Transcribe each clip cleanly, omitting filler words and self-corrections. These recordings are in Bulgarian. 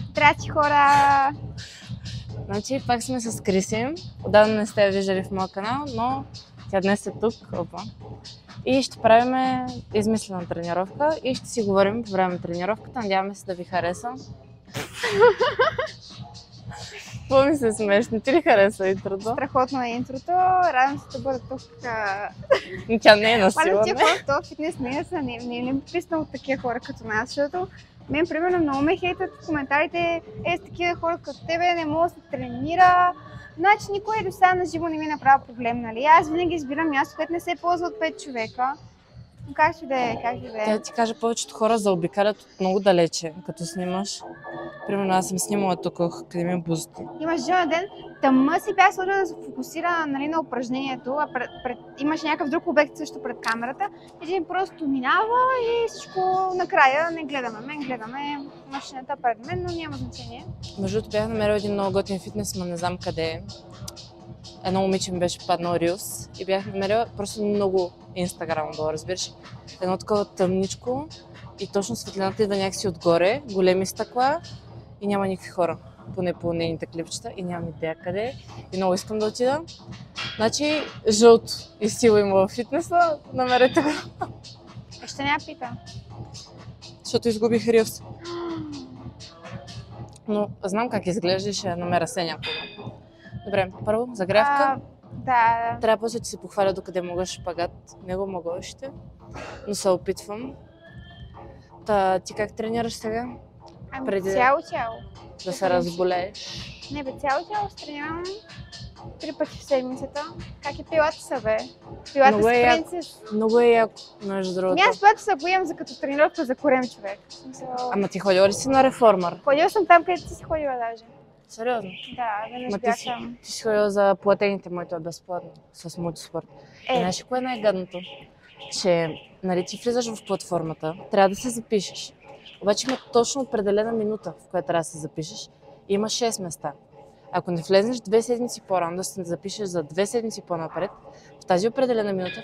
Здрасти, хора! Значи, пак сме с Криси. Отдавна не сте я виждали в моя канал, но тя днес е тук. Опа. И ще правим измислена тренировка и ще си говорим по време на тренировката. Надяваме се да ви хареса. Какво ми се смешно? Ти ли хареса интрото? Страхотно е интрото. Радвам се да бъда тук. Тя не е на сила. Тия хора в този фитнес не е писнал от такива хора като нас, защото мен, примерно, много ме хейтат в коментарите, с такива хора като тебе не мога да се тренира. Значи никой до сега на живо не ми направи проблем, нали? Аз винаги избирам място, което не се ползва от 5 човека. Но как ще да е, Тя ти каже, повечето хора заобикалят от много далече, като снимаш. Примерно аз съм снимала тук Академия Буст. Имаш дълъг ден, тъмма си бях сложила да се фокусира, нали, на упражнението, а имаш някакъв друг обект също пред камерата. Един просто минава и всичко накрая не гледаме мен, гледаме машината пред мен, но няма значение. Между другото бях намерила един много готин фитнес, но не знам къде е. Едно момиче ми беше паднал Рилс и бях намерила просто много инстаграмово, разбираш. Едно такова тъмничко и точно светлината идва някакси отгоре, големи стъкла и няма никакви хора, поне по нейните клипчета и нямам идея къде е. И много искам да отида. Значи жълто и сила има във фитнеса, намерете го. Ще не я пита. Защото изгубих Рилс. Но знам как изглежда и ще намеря се някога. Добре, първо загрявка. Да. Трябва после да се похваля докъде мога шпагат. Не го мога още, но се опитвам. Ти как тренираш сега? Ами преди цяло. Да се разболееш? Не бе, цяло се тренирам 3 пъти в седмицата. Как е пилатеса, бе? Пилатес принцес. Много е яко, между другото. Аз пилатеса го имам за като тренировка за корем човек. Ама ти ходила ли си на реформър? Ходила съм там, където ти си ходила даже. Сериозно? Да, веднъж бях там. Ти си ходила за платените, моето е безплатно, с мултиспорт. И знаеш кое е най-гадното? Че, нали, ти влизаш в платформата, трябва да се запишеш. Обаче има точно определена минута, в която трябва да се запишеш. И има 6 места. Ако не влезнеш 2 седмици по-рано да се запишеш за 2 седмици по-напред, в тази определена минута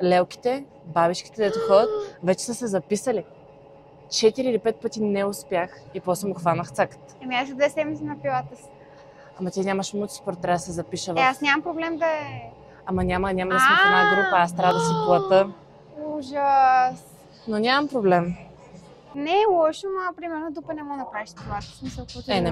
лелките, бабишките, дето ходят, вече са се записали. 4 или 5 пъти не успях и после му хванах цакът. Аз за 2 седмици на пилатес. Ама ти нямаш мултиспорт, трябва да се запиша в... Аз нямам проблем да е... Ама няма да сме в една група, аз трябва да си плата. Ужас! Но нямам проблем. Не е лошо, но примерно дупа не мога да направиш това. Смисъл, не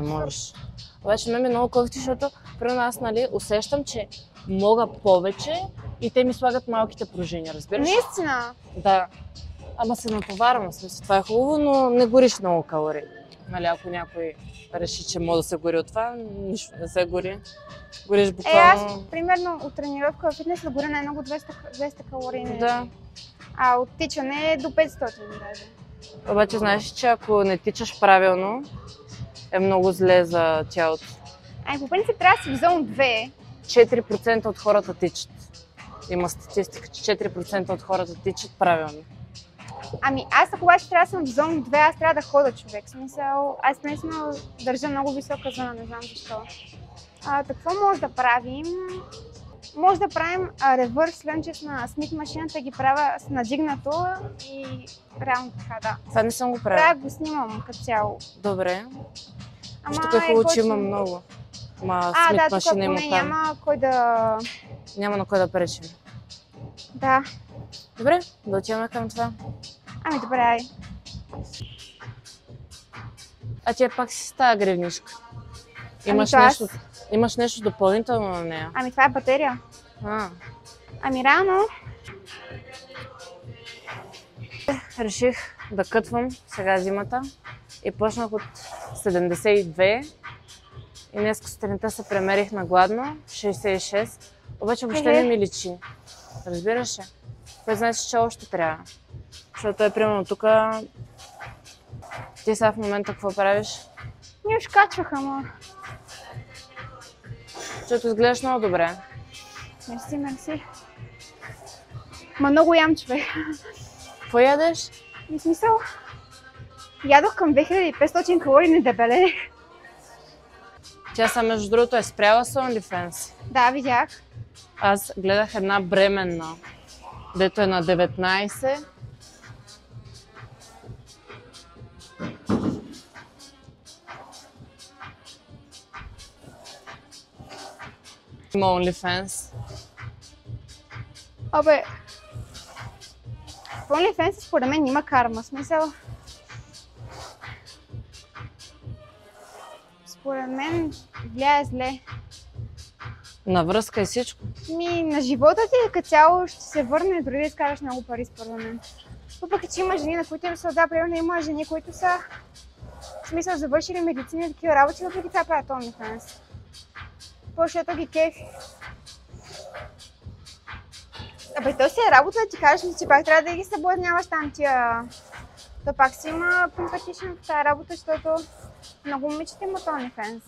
можеш. Обаче ме много кофти, защото примерно аз, нали, усещам, че мога повече и те ми слагат малките пружини, разбираш? Наистина? Да. Ама се натоварвам, в смисъл, това е хубаво, но не гориш много калории. Нали, ако някой реши, че може да се гори от това, нищо не се гори. Гориш буквално... Аз, примерно, от тренировка в фитнес да горя най-много 200 калории. Да. А от тичане до 500 даже. Обаче знаеш, че ако не тичаш правилно, е много зле за тялото. По принцип трябва да си в зон 2. 4% от хората тичат. Има статистика, че 4% от хората тичат правилно. Аз ако обаче трябва да съм в зон 2, аз трябва да хода човек. Смисъл, аз наистина държа много висока зона, не знам защо. Какво може да правим? Може да правим ревърс лънчес на Смит машината, ги правя с надигнато и реално така, да. Това не съм го правила. Трябва да го снимам като цяло. Добре. Тук е хубаво, че има много. Смит машина има там. Няма кой да... Няма на кой да пречим. Да. Добре, да отиваме към това. Добре, ай. Ти пак си с тази гривнишка. Имаш нещо допълнително на нея? Това е батерия. Реално. Реших да кътвам сега зимата и почнах от 72 и днес сутринта се премерих на гладно 66, обаче въобще не ми личи. Разбираш ли? Кое знаеш, че още трябва. Защото е примерно тук. Ти сега в момента какво правиш? Ние ще качвах, ама. Защото изглеждаш много добре. Мерси. Много ям, човек. Какво ядеш? В смисъл, ядох към 2500 калории, не дебелех. Тя са, между другото, е спряла с OnlyFans. Да, видях. Аз гледах една бременна, дето е на 19. Има OnlyFans. Абе, в OnlyFans според мен има карма, смисъл. Според мен влияе зле. На връзка и всичко. На живота ти като цяло ще се върне, дори да изкараш много пари според мен. Въпреки че има жени, на които им се отдава, примерно има жени, които са в смисъл завършили медицина и такива работи, въпреки това правят OnlyFans. Защото ги кефи. Абе, то си е работа да ти кажеш, че пак трябва да ги съблазняваш там тия... То пак си има компетишън в тази работа, защото много момичета имат OnlyFans.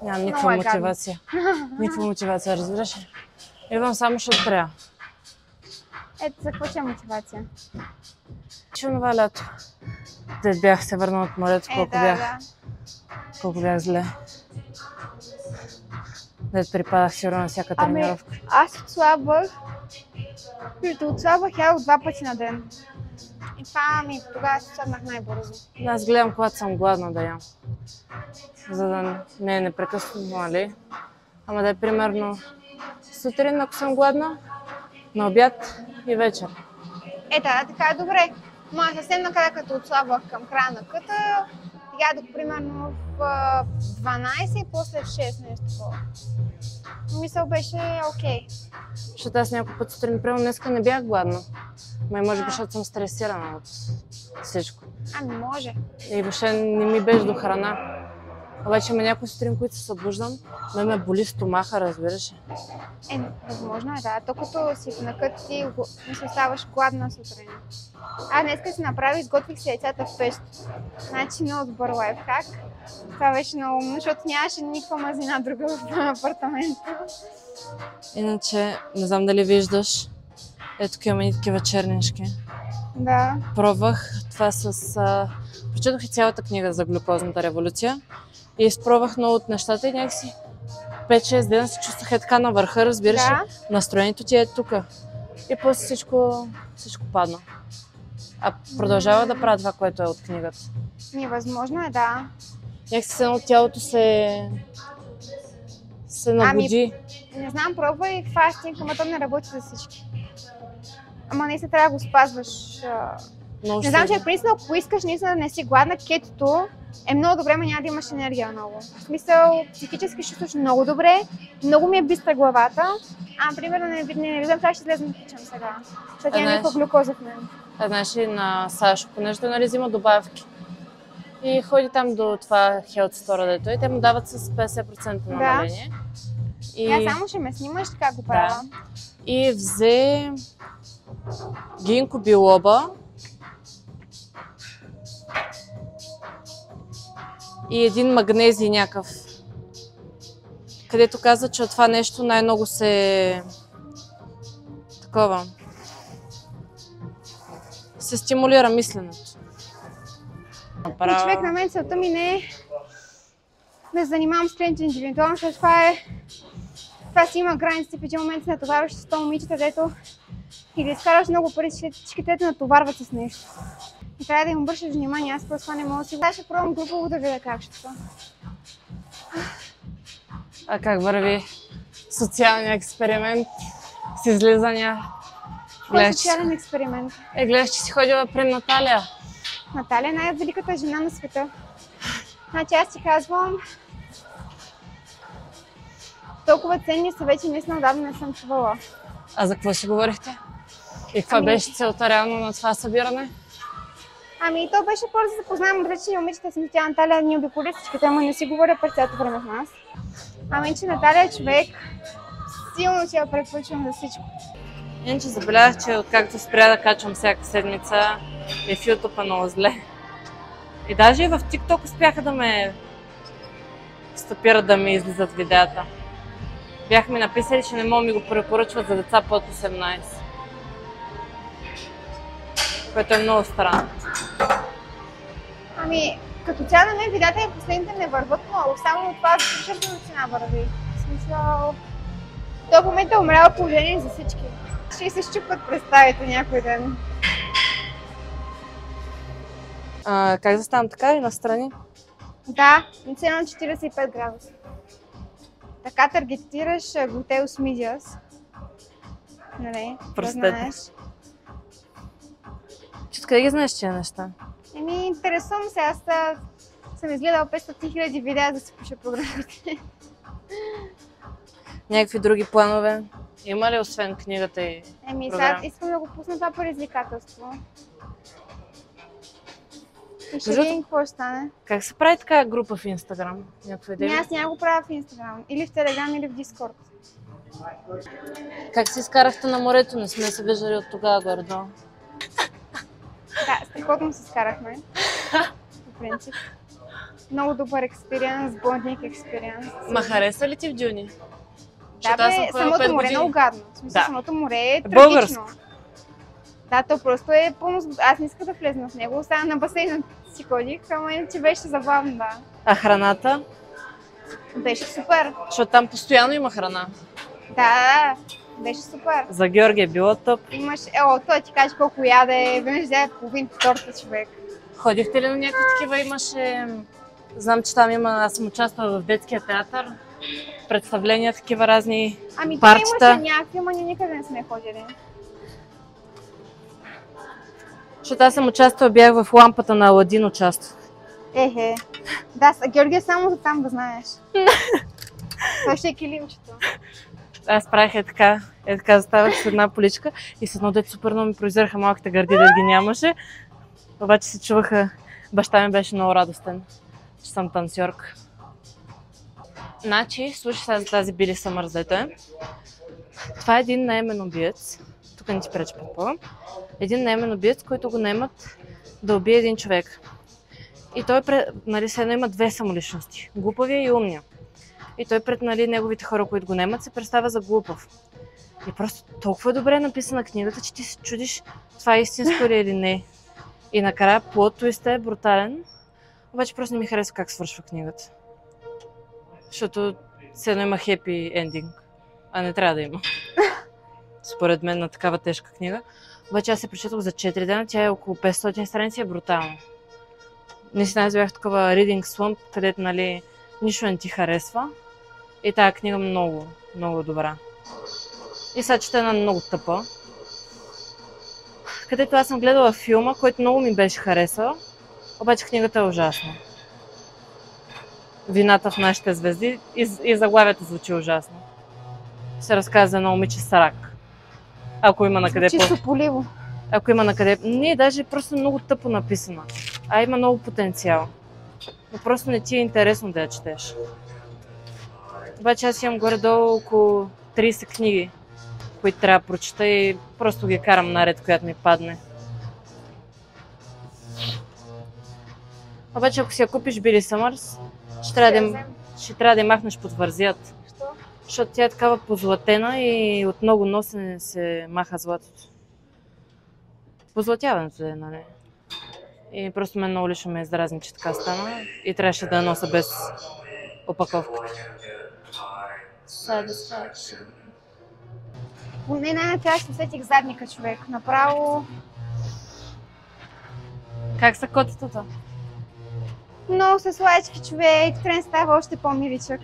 Нямам никаква мотивация. Никаква мотивация, разбираш ли? Идвам само, защото трябва. Ето, за какво ще е мотивация? Че онова лято. Дед бях се върнал от морето, колко бях зле. Дед припадах сигурно на всяка тренировка. Аз отслабвах. Като отслабвах ядох 2 пъти на ден. И това тогава се отслабнах най-бързо. Аз гледам, когато съм гладна да ям. За да не е непрекъснато, нали? Ама да е примерно сутрин, ако съм гладна, на обяд и вечер. Така е добре. Ма съвсем накрая, като отслабвах към края на къта, ядох примерно в 12 и после в 6 нещо такова. Мисъл беше окей. Защото аз няколко път сутрин, примерно днеска не бях гладна. Може би, защото съм стресирана от всичко. Може. И въобще не ми беше до храна. Обаче има някои сутрин, които се събуждам, ме боли стомаха, разбираш. Възможно е, да. То като си в накът ти ставаш гладна сутрин. Днеска си направих, изготвих си яйцата в пещ. Значи много добър лайфхак. Това беше много умно, защото нямаше никаква мазнина друга в апартамента. Иначе, не знам дали виждаш, ето тук имаме и такива чернички. Да. Пробвах това с... Прочетох и цялата книга за глюкозната революция и изпробвах много от нещата и някакси 5-6 дена се чувствах така на върха, разбираш ли? Настроението ти е тук. И после всичко падна. А продължава да правя това, което е от книгата. Невъзможно е, да. Някакси едно тялото се набуди. Не знам, пробвай фастинг, ама то не работи за всички. Ама наистина трябва да го спазваш. Не знам, че в принцип, ако искаш наистина да не си гладна, кетото е много добре, но няма да имаш енергия много. В смисъл, психически ще чувстваш много добре, много ми е бистра главата. Примерно не виждам, как ще излезем да пичам сега, защото няма някаква глюкоза в мен. Знаеш ли, на Сашо, понеже нали взима добавки и ходи там до това Health Store, дето и те му дават с 50% намаление. И само ще ме снимаш как го правя. И взе гинко билоба и един магнезий някакъв, където каза, че от това нещо най-много се стимулира мисленето. Човек, на мен целта ми не е да се занимавам с клиенти индивидуално, защото това си има граници. В един момент се натоварваш с 100 момичета, дето и да изкараш много пари, всички те натоварват с нещо. И трябва да им обръщаш внимание, аз просто не мога да си... Ще пробвам групово да видя как ще това. А как върви социалният експеримент с излизания? Социален експеримент. Гледаш, че си ходила при Наталия. Наталия е най-великата жена на света. Значи аз ти казвам, толкова ценни съвети наистина отдавна не съм чувала. А за какво си говорихте? И каква беше целта реално на това събиране? То беше просто да запознаем отречени момичета с тя Наталия, ни обиколи всичките, ама не си говоря през цялото време с нас. Иначе Наталия е човек, силно си я препоръчвам за всичко. Иначе забелязах, че откакто спря да качвам всяка седмица, в YouTube много зле. И даже и в TikTok успяха да ме стопират да ми излизат видеята. Бяха ми написали, че не могат ми го препоръчват за деца под 18. Което е много странно. Като цяло на мен видеята и последните не върват много, само от това защото цена върви. В смисъл, в момента е умрява положение за всички. Ще се щупат представите някой ден. Как да ставам така или настрани? Да, цена 45 градуса. Така таргетираш глутеус medius. Нали, да знаеш. Че откъде ги знаеш тия неща? Интересувам се, аз съм изгледала 500 000 видеа да си пиша програмите. Някакви други планове? Има ли освен книгата и Сега искам да го пусна това предизвикателство. И ще видим какво ще стане. Как се прави така група в Инстаграм? Някаква идея? Аз няма го правя в Инстаграм. Или в Телеграм, или в Дискорд. Как се изкарахте на морето? Не сме се виждали от тогава горе-долу. Да, страхотно се скарахме. По принцип. Много добър експириенс, блъндник експириенс. Ма хареса ли ти в Дюни? Да, бе, самото море е много гадно. В смисъл, Да. самото море е трагично. Българско. Да, то просто е пълно... Аз не исках да влезна в него, остана на басейна си ходих, ама иначе беше забавно, да. А храната? Беше супер. Защото там постоянно има храна. Да, беше супер. За Георги е било топ. Имаш... той ти каже колко яде, веднъж взе половин торта човек. Ходихте ли на някакви такива? Имаше... Знам, че там има... Аз съм участвала в детския театър. Представления, такива разни партита. Това имаше някакви, ама ние никъде не сме ходили. Защото аз съм участвала, бях в лампата на Аладин участвах. Да, Георги е само за там, да знаеш. Той ще е килимчето. Аз правих така заставах с една поличка и с едно дете супер много ми произвираха малките гърди, да ги нямаше. Обаче се чуваха, баща ми беше много радостен, че съм танцорка. Значи, слушай сега за тази Били Съмърс, дето е. Това е един наемен убиец. Тук не ти пречи, предполагам. Един наемен убиец, който го наемат да убие един човек. И той нали, седно има две самоличности. Глупавия и умния. И той пред неговите хора, които го наемат, се представя за глупав. И просто толкова добре е написана книгата, че ти се чудиш това е истинско ли или не. И накрая плот-твистът е брутален. Обаче просто не ми харесва как свършва книгата. Защото седно има хепи ендинг, а не трябва да има. Според мен на такава тежка книга. Обаче аз се прочетох за 4 дена, тя е около 500 страници, е брутално. Наистина аз бях такова reading slump, където нали, нищо не ти харесва. И тази книга много, много добра. И сега чета една много тъпа. Където аз съм гледала филма, който много ми беше харесал, обаче книгата е ужасна. Вината в нашите звезди и заглавието звучи ужасно. Се разказва за едно момиче с рак. Ако има накъде чисто поливо. Ако има накъде... Не, даже просто много тъпо написана. А има много потенциал. Но просто не ти е интересно да я четеш. Обаче аз имам горе-долу около 30 книги, които трябва да прочета и просто ги карам наред, която ми падне. Обаче ако си я купиш Били Съмърс, ще трябва да я махнеш под вързията. Защо? Защото тя е такава позлатена и от много носене се маха златото. Позлатяването е, нали? И просто мен много лично ме издразни, че така стана и трябваше да я нося без опаковката. Не, най-накрая ще усетих задника, човек. Направо... Как са котетата? Много са сладички, човек. Трен става още по-миличък.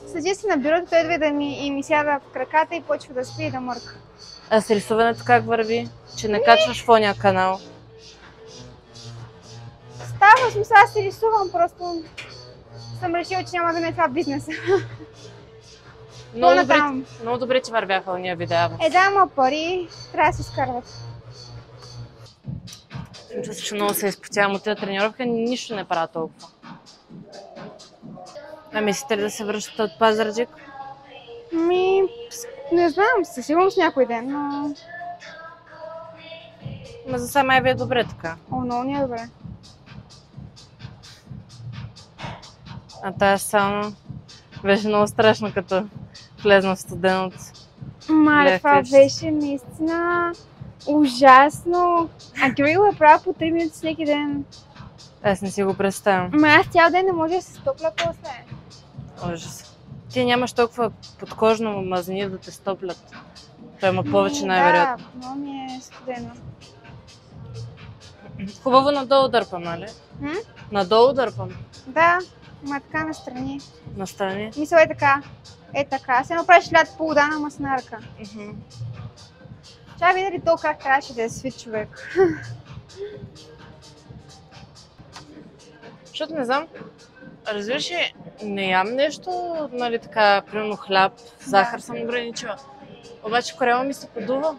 Седи си на бюрото, той идва да ми сяда в краката и почва да спи и да мърка. А с рисуването как върви? Че не качваш в ония канал? Става, в смисъл, аз се рисувам, просто съм решила, че няма да ми е това бизнеса. Много добре ти вървяха ония видеа. Да, ама пари трябва да се изкарват. Чувствам, че много се изпотявам от тази тренировка, нищо не правя толкова. А мислите ли да се връщате от Пазарджик? Не знам, със сигурност някой ден, но... Ма за сега май ви е добре така. Много ни е добре. А тази сауна беше много страшно, като влезна в студеното. Мале, това беше наистина ужасно. А Георги го е правил по 3 минути всеки ден. Аз не си го представям. Аз цял ден не може да се стопля после. Ужас. Ти нямаш толкова подкожно мазнини да те стоплят. Той има повече най-вероятно. Да, много ми е студено. Хубаво надолу дърпам, нали? Надолу дърпам. Да, ма така настрани. Настрани. Мисъл е така. Е така. Се направиш лято полуда на маснарка. Чай видя ли то как трябваше да е свит човек. Защото не знам, разбираш ли, не ям нещо, нали така, примерно хляб, захар съм ограничила. Обаче корема ми се подува.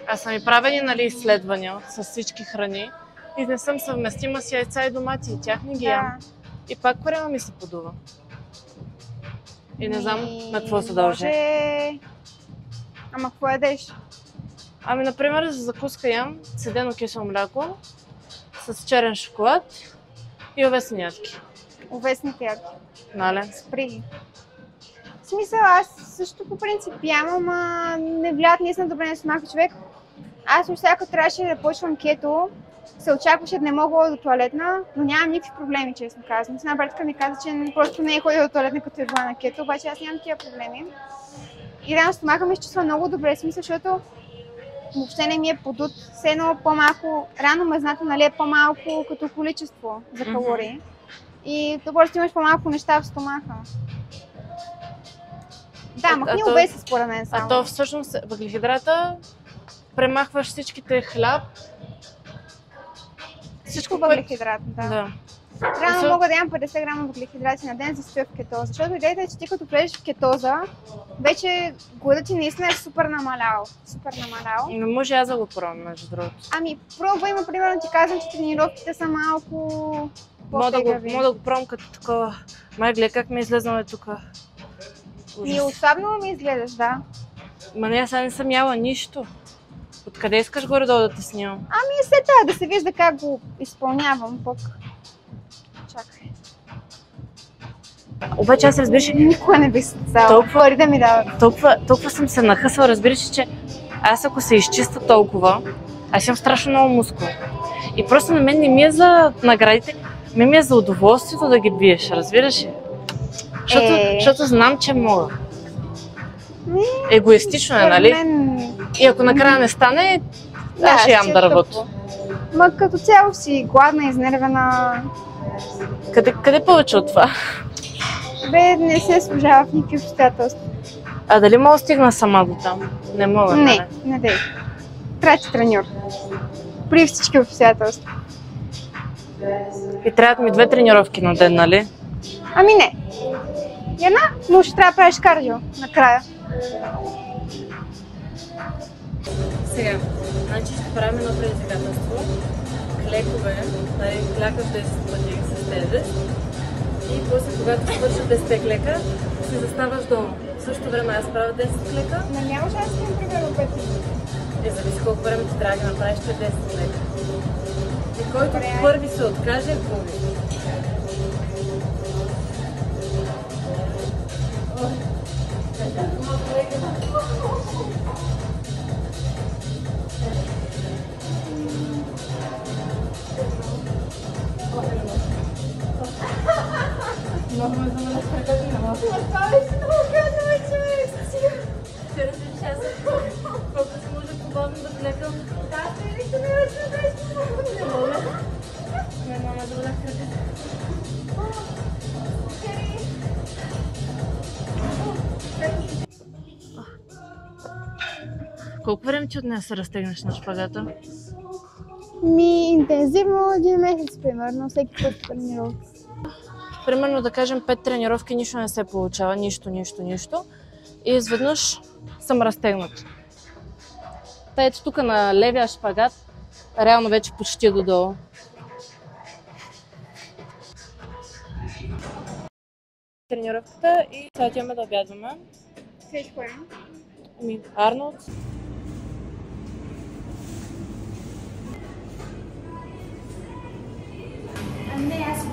Аз съм и правени, нали, изследвания с всички храни и не съм съвместима с яйца и домати, и тях не ги ям. И пак корема ми се подува. И не знам на какво се дължи. Ама какво ядеш? Ами, например, за закуска ям седено кисело мляко с черен шоколад и овесени ядки. Овесните ядки. Нали? Спри. В смисъл, аз също по принцип ям, ама не влияят наистина добре на стомаха човек. Аз още ако трябваше да почвам кето, се очакваше да не мога да ходя до туалетна, но нямам никакви проблеми, честно казвам. Една братка ми каза, че просто не е ходила до туалетна като е била на кето, обаче аз нямам такива проблеми. И реално стомаха ми се чувства много добре, смисъл, защото въобще не ми е подут. Все едно по-малко, рано мазната, нали, е по-малко като количество за калории. И то просто имаш по-малко неща в стомаха. Да, махни обеси според мен само. А то всъщност въглехидрата премахваш всичките хляб. Всичко въглехидрат, да. Реално мога да ям 50 грама въглехидрати на ден, за да стоя в кетоза. Защото идеята е, че ти като влезеш в кетоза, вече гладът ти наистина е супер намалял. Не може аз да го пробвам, между другото. Ами, пробвай, примерно ти казвам, че тренировките са малко по-тегави. Мога да го пробвам като такова. Май, гледай как ми е излезнало тук. И особено ми изгледаш, да. Ма не, аз сега не съм яла нищо. Откъде искаш горе-долу да те снимам? Ами, след това да се вижда как го изпълнявам пък. Чакай. Обаче аз разбираш... Никога не би се цяла. Пари да ми дават. Толкова съм се нахъсала, разбираш, че аз ако се изчиста толкова, аз имам страшно много мускул. И просто на мен не ми е за наградите, ми е за удоволствието да ги биеш, разбираш ли? Защото знам, че мога. Егоистично е, нали? И ако накрая не стане, аз ще ям дървото. Ма като цяло си гладна, изнервена. Къде повече от това? Бе, не се служава в никакви обстоятелства. А дали мога да стигна сама до там? Не мога, не дей. Трябва ти треньор. При всички обстоятелства. И трябват ми 2 тренировки на ден, нали? Ами не. Една, но ще трябва да правиш кардио накрая. Сега, значи ще правим едно предизвикателство. Клекове, клякаш 10 пъти с тежест. И после, когато свършат 10 клека, си заставаш долу. В същото време аз правя 10 клека. Но нямаш аз съм примерно 5 минути. Зависи колко време ти трябва да направиш 10 клека. И който първи се откаже, губи. Много ме замънеш краката на малко. Това беше много казваме, човек. Ще различа аз колко се може по-бавно да влекам. Да, ще не беше нещо. Не мога. Не мога да влекам краката. Колко време ти отне да се разтегнеш на шпагата? Интензивно 1 месец, примерно, всеки път тренировка. Примерно да кажем 5 тренировки, нищо не се получава, нищо. И изведнъж съм разтегнат. Та ето тук на левия шпагат, реално вече почти додолу. Тренировката и сега отиваме да обядваме. Всичко е. Арнолд. Не, аз го